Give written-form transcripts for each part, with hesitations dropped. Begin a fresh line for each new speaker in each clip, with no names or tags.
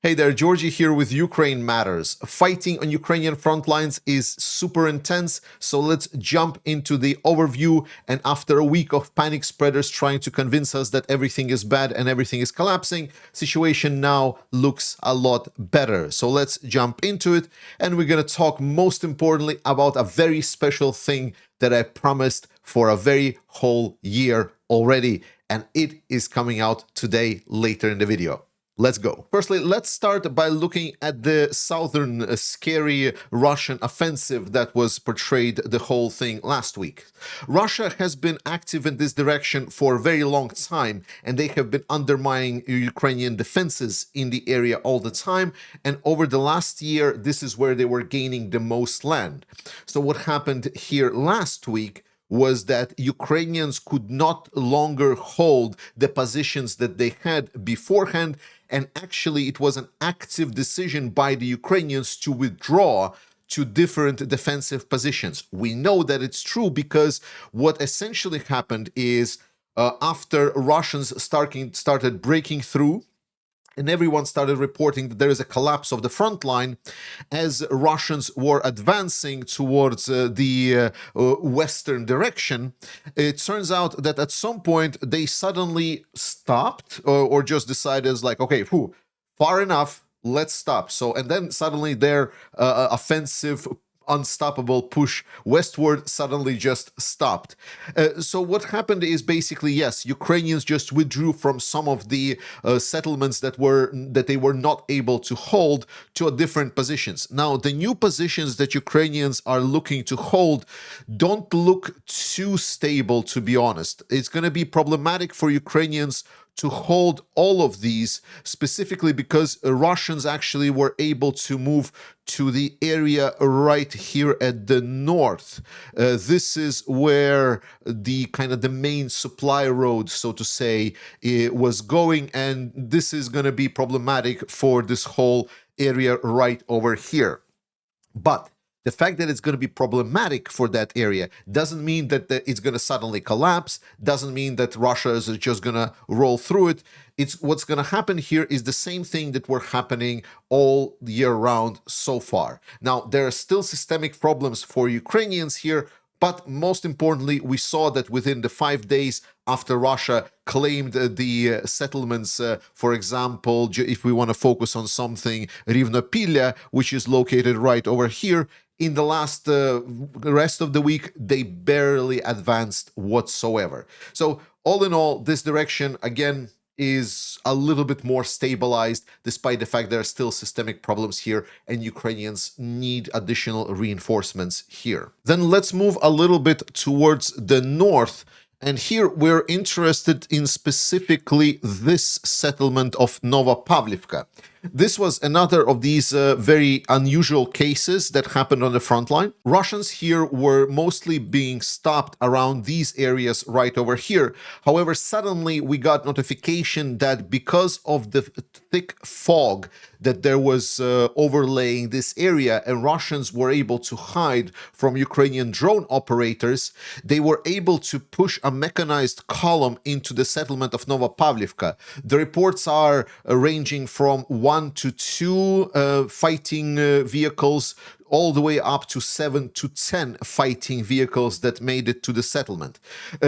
Hey there, Georgie here with Ukraine Matters. Fighting on Ukrainian front lines is super intense, so let's jump into the overview. And after a week of panic spreaders trying to convince us that everything is bad and everything is collapsing, situation now looks a lot better. So let's jump into it, and we're going to talk most importantly about a very special thing that I promised for a very whole year already, and it is coming out today later in the video. Let's go. Firstly, let's start by looking at the southern scary Russian offensive that was portrayed the whole thing last week. Russia has been active in this direction for a very long time, and they have been undermining Ukrainian defenses in the area all the time. And over the last year, this is where they were gaining the most land. So what happened here last week was that Ukrainians could not longer hold the positions that they had beforehand, and actually it was an active decision by the Ukrainians to withdraw to different defensive positions. We know that it's true because what essentially happened is after Russians started breaking through, and everyone started reporting that there is a collapse of the front line as Russians were advancing towards the western direction. It turns out that at some point they suddenly stopped or just decided like, okay, far enough, let's stop. So, and then suddenly their offensive unstoppable push westward suddenly just stopped. So what happened is basically, yes, Ukrainians just withdrew from some of the settlements that they were not able to hold to different positions. Now, the new positions that Ukrainians are looking to hold don't look too stable, to be honest. It's going to be problematic for Ukrainians to hold all of these, specifically because Russians actually were able to move to the area right here at the north. This is where the kind of the main supply road, so to say, was going, and this is going to be problematic for this whole area right over here. But the fact that it's going to be problematic for that area doesn't mean that it's going to suddenly collapse, doesn't mean that Russia is just going to roll through it. It's what's going to happen here is the same thing that were happening all year round so far. Now, there are still systemic problems for Ukrainians here, but most importantly, we saw that within the 5 days after Russia claimed the settlements, for example, if we want to focus on something, Rivnopilya, which is located right over here, in the last rest of the week, they barely advanced whatsoever. So all in all, this direction, again, is a little bit more stabilized, despite the fact there are still systemic problems here and Ukrainians need additional reinforcements here. Then let's move a little bit towards the north. And here we're interested in specifically this settlement of Novopavlivka. This was another of these very unusual cases that happened on the front line. Russians here were mostly being stopped around these areas right over here. However, suddenly we got notification that because of the thick fog that there was overlaying this area and Russians were able to hide from Ukrainian drone operators, they were able to push a mechanized column into the settlement of Novopavlivka. The reports are ranging from 1 to 2 fighting vehicles all the way up to 7 to 10 fighting vehicles that made it to the settlement.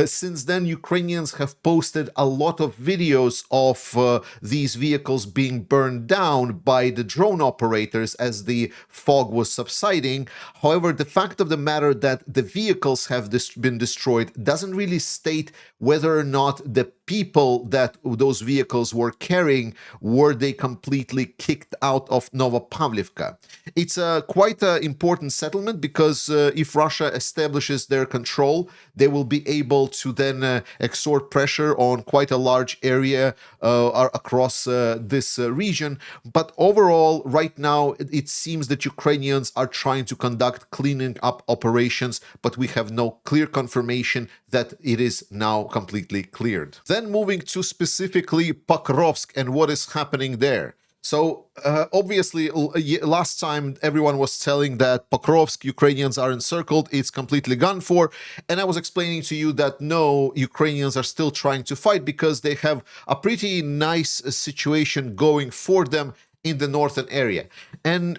Since then, Ukrainians have posted a lot of videos of these vehicles being burned down by the drone operators as the fog was subsiding. However, the fact of the matter that the vehicles have been destroyed doesn't really state whether or not the people that those vehicles were carrying, were they completely kicked out of Novopavlivka. It's quite an important settlement because if Russia establishes their control, they will be able to then exert pressure on quite a large area across this region. But overall, right now, it seems that Ukrainians are trying to conduct cleaning up operations, but we have no clear confirmation that it is now completely cleared. Then moving to specifically Pokrovsk and what is happening there. So obviously, last time everyone was telling that Pokrovsk, Ukrainians are encircled, it's completely gone for. And I was explaining to you that no, Ukrainians are still trying to fight because they have a pretty nice situation going for them in the northern area. And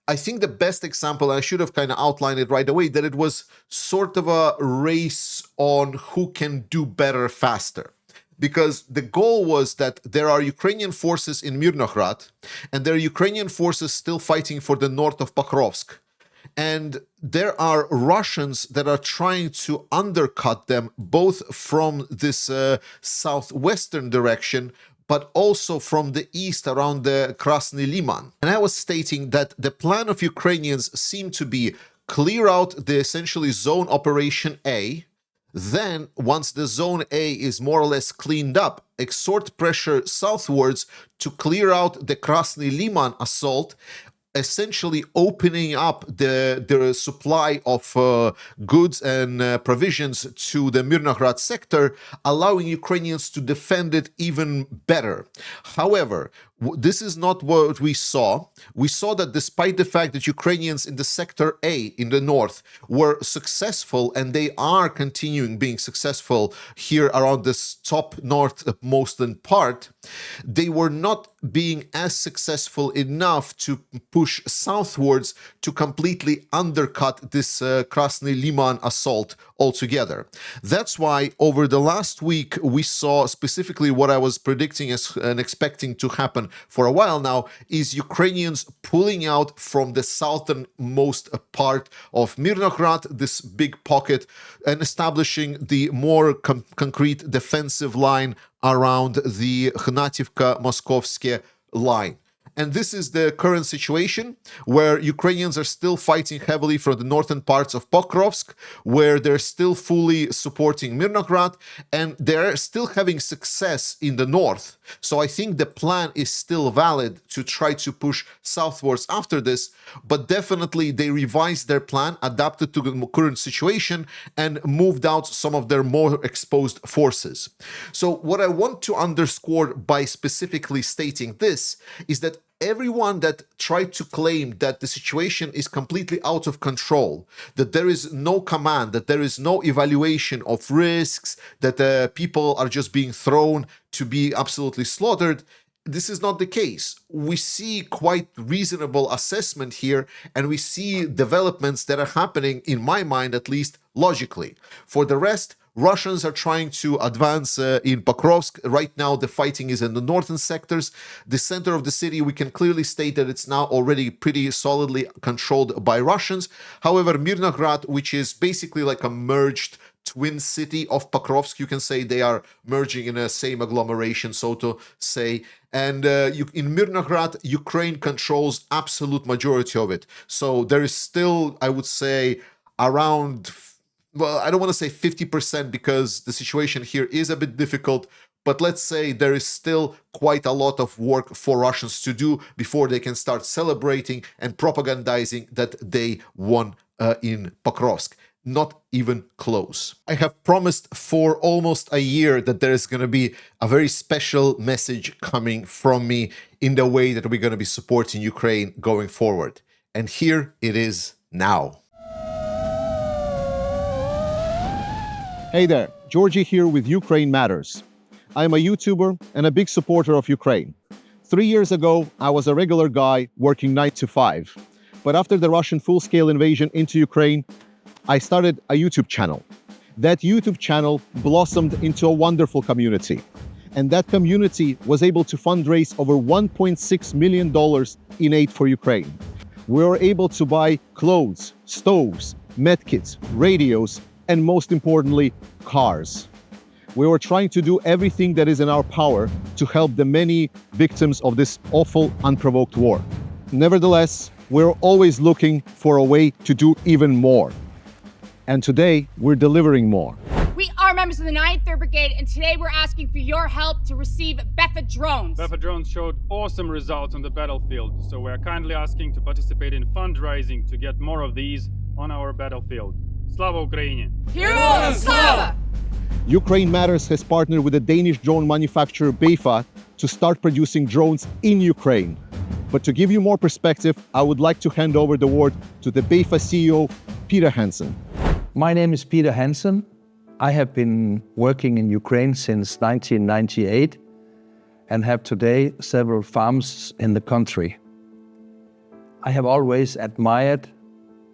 I think the best example, I should have kind of outlined it right away, that it was sort of a race on who can do better faster. Because the goal was that there are Ukrainian forces in Mirnograd, and there are Ukrainian forces still fighting for the north of Pokrovsk. And there are Russians that are trying to undercut them, both from this southwestern direction, but also from the east around the Krasny Liman. And I was stating that the plan of Ukrainians seemed to be clear out the essentially zone operation A. Then, once the zone A is more or less cleaned up, exert pressure southwards to clear out the Krasny Liman assault, essentially opening up the supply of goods and provisions to the Mirnograd sector, allowing Ukrainians to defend it even better. However, this is not what we saw. We saw that despite the fact that Ukrainians in the sector A in the north were successful, and they are continuing being successful here around this top northmost part, they were not being as successful enough to push southwards to completely undercut this Krasny Liman assault altogether. That's why over the last week we saw specifically what I was predicting and expecting to happen for a while now is Ukrainians pulling out from the southernmost part of Mirnograd, this big pocket, and establishing the more concrete defensive line around the Khnativka-Moskovske line. And this is the current situation where Ukrainians are still fighting heavily for the northern parts of Pokrovsk, where they're still fully supporting Mirnograd, and they're still having success in the north. So I think the plan is still valid to try to push southwards after this, but definitely they revised their plan, adapted to the current situation, and moved out some of their more exposed forces. So what I want to underscore by specifically stating this is that everyone that tried to claim that the situation is completely out of control, that there is no command, that there is no evaluation of risks, that people are just being thrown to be absolutely slaughtered, this is not the case. We see quite reasonable assessment here, and we see developments that are happening, in my mind at least, logically. For the rest, Russians are trying to advance in Pokrovsk. Right now, the fighting is in the northern sectors. The center of the city, we can clearly state that it's now already pretty solidly controlled by Russians. However, Mirnograd, which is basically like a merged twin city of Pokrovsk, you can say they are merging in a same agglomeration, so to say. And in Mirnograd, Ukraine controls absolute majority of it. So there is still, I would say, around, well, I don't want to say 50% because the situation here is a bit difficult, but let's say there is still quite a lot of work for Russians to do before they can start celebrating and propagandizing that they won in Pokrovsk. Not even close. I have promised for almost a year that there is going to be a very special message coming from me in the way that we're going to be supporting Ukraine going forward. And here it is now.
Hey there, Georgie here with Ukraine Matters. I'm a YouTuber and a big supporter of Ukraine. 3 years ago, I was a regular guy working 9 to 5. But after the Russian full-scale invasion into Ukraine, I started a YouTube channel. That YouTube channel blossomed into a wonderful community. And that community was able to fundraise over $1.6 million in aid for Ukraine. We were able to buy clothes, stoves, medkits, radios, and most importantly, cars. We were trying to do everything that is in our power to help the many victims of this awful, unprovoked war. Nevertheless, we're always looking for a way to do even more. And today, we're delivering more.
We are members of the 9th 3rd Brigade, and today we're asking for your help to receive BEFA drones.
BEFA drones showed awesome results on the battlefield, so we're kindly asking to participate in fundraising to get more of these on our battlefield. SLAVA Ukraini!
Heroes SLAVA!
Ukraine Matters has partnered with the Danish drone manufacturer BEFA to start producing drones in Ukraine. But to give you more perspective, I would like to hand over the word to the BEFA CEO, Peter Hansen.
My name is Peter Hansen. I have been working in Ukraine since 1998. and have today several farms in the country. I have always admired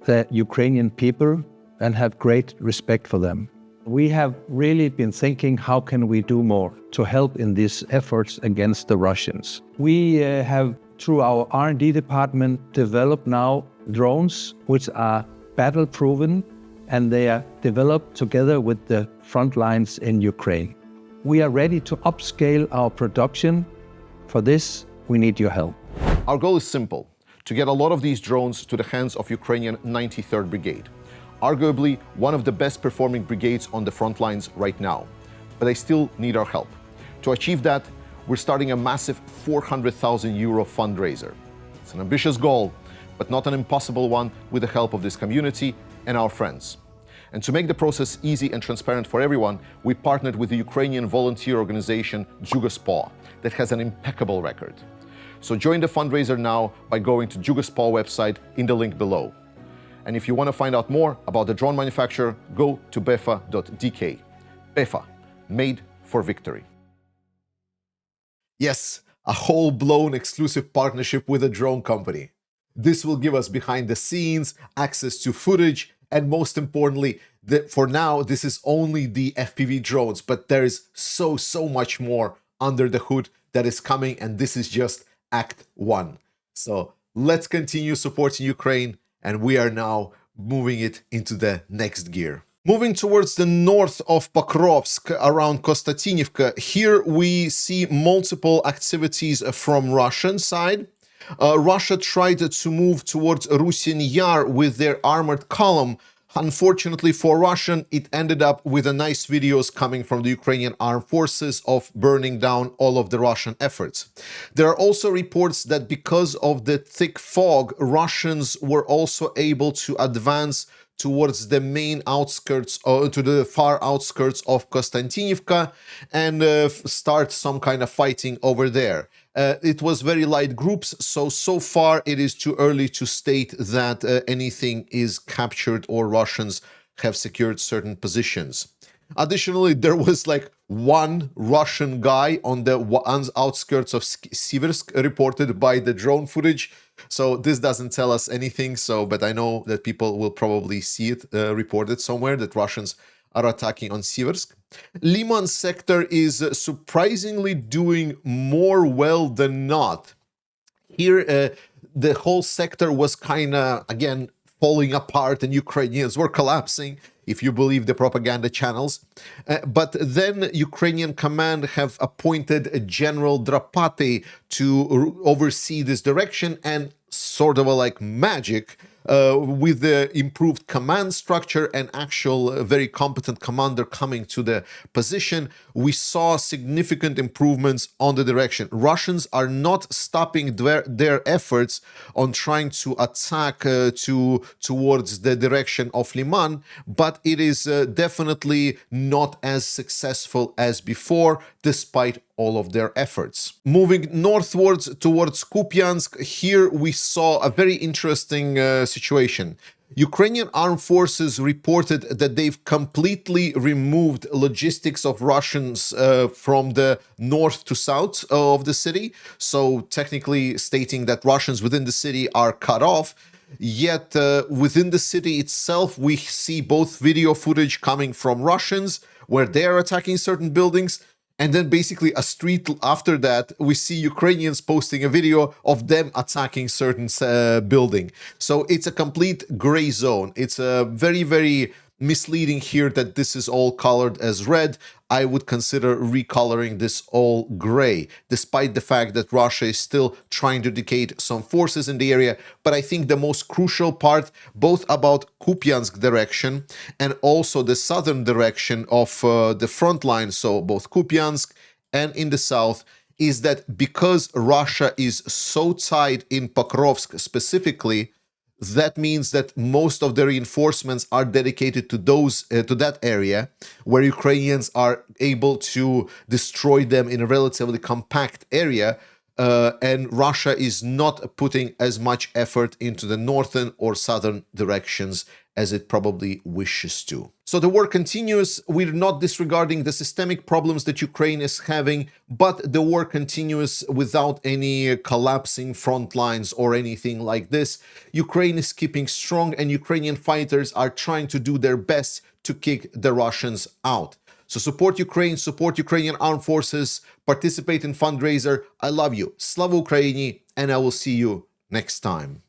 the Ukrainian people and have great respect for them. We have really been thinking, how can we do more to help in these efforts against the Russians? We have, through our R&D department, developed now drones which are battle-proven, and they are developed together with the front lines in Ukraine. We are ready to upscale our production. For this, we need your help.
Our goal is simple: to get a lot of these drones to the hands of Ukrainian 93rd Brigade, arguably one of the best performing brigades on the front lines right now. But they still need our help. To achieve that, we're starting a massive €400,000 fundraiser. It's an ambitious goal, but not an impossible one with the help of this community and our friends. And to make the process easy and transparent for everyone, we partnered with the Ukrainian volunteer organization Jugospo that has an impeccable record. So join the fundraiser now by going to Jugospo website in the link below. And if you want to find out more about the drone manufacturer, go to befa.dk. Befa, made for victory. Yes, a whole-blown exclusive partnership with a drone company. This will give us behind the scenes, access to footage, and most importantly, for now, this is only the FPV drones, but there is so much more under the hood that is coming, and this is just Act 1. So let's continue supporting Ukraine, and we are now moving it into the next gear. Moving towards the north of Pokrovsk, around Kostatinivka, here we see multiple activities from Russian side. Russia tried to move towards Rusin Yar with their armored column. Unfortunately for Russian, it ended up with a nice videos coming from the Ukrainian armed forces of burning down all of the Russian efforts. There are also reports that because of the thick fog, Russians were also able to advance towards the main outskirts, to the far outskirts of Konstantinivka, and start some kind of fighting over there. It was very light groups, so far it is too early to state that anything is captured or Russians have secured certain positions. Additionally, there was like one Russian guy on the outskirts of Siversk reported by the drone footage. So this doesn't tell us anything, but I know that people will probably see it reported somewhere that Russians are attacking on Siversk. Liman sector is surprisingly doing more well than not. Here, the whole sector was kind of, again, falling apart and Ukrainians were collapsing, if you believe the propaganda channels. But then Ukrainian command have appointed General Drapati to oversee this direction, and sort of like magic, with the improved command structure and actual very competent commander coming to the position, we saw significant improvements on the direction. Russians are not stopping their efforts on trying to attack towards the direction of Liman, but it is definitely not as successful as before, despite all of their efforts. Moving northwards towards Kupiansk, here we saw a very interesting situation. Ukrainian armed forces reported that they've completely removed logistics of Russians from the north to south of the city, so technically stating that Russians within the city are cut off. Yet within the city itself, we see both video footage coming from Russians where they're attacking certain buildings, and then basically a street after that, we see Ukrainians posting a video of them attacking certain building. So it's a complete gray zone. It's a very misleading here that this is all colored as red. I would consider recoloring this all gray, despite the fact that Russia is still trying to dedicate some forces in the area. But I think the most crucial part, both about Kupiansk direction and also the southern direction of the front line, so both Kupiansk and in the south, is that because Russia is so tight in Pokrovsk specifically, that means that most of the reinforcements are dedicated to that area, where Ukrainians are able to destroy them in a relatively compact area, and Russia is not putting as much effort into the northern or southern directions as it probably wishes to. So the war continues. We're not disregarding the systemic problems that Ukraine is having, but the war continues without any collapsing front lines or anything like this. Ukraine is keeping strong, and Ukrainian fighters are trying to do their best to kick the Russians out. So support Ukraine, support Ukrainian armed forces, participate in fundraiser. I love you. Slava Ukraini, and I will see you next time.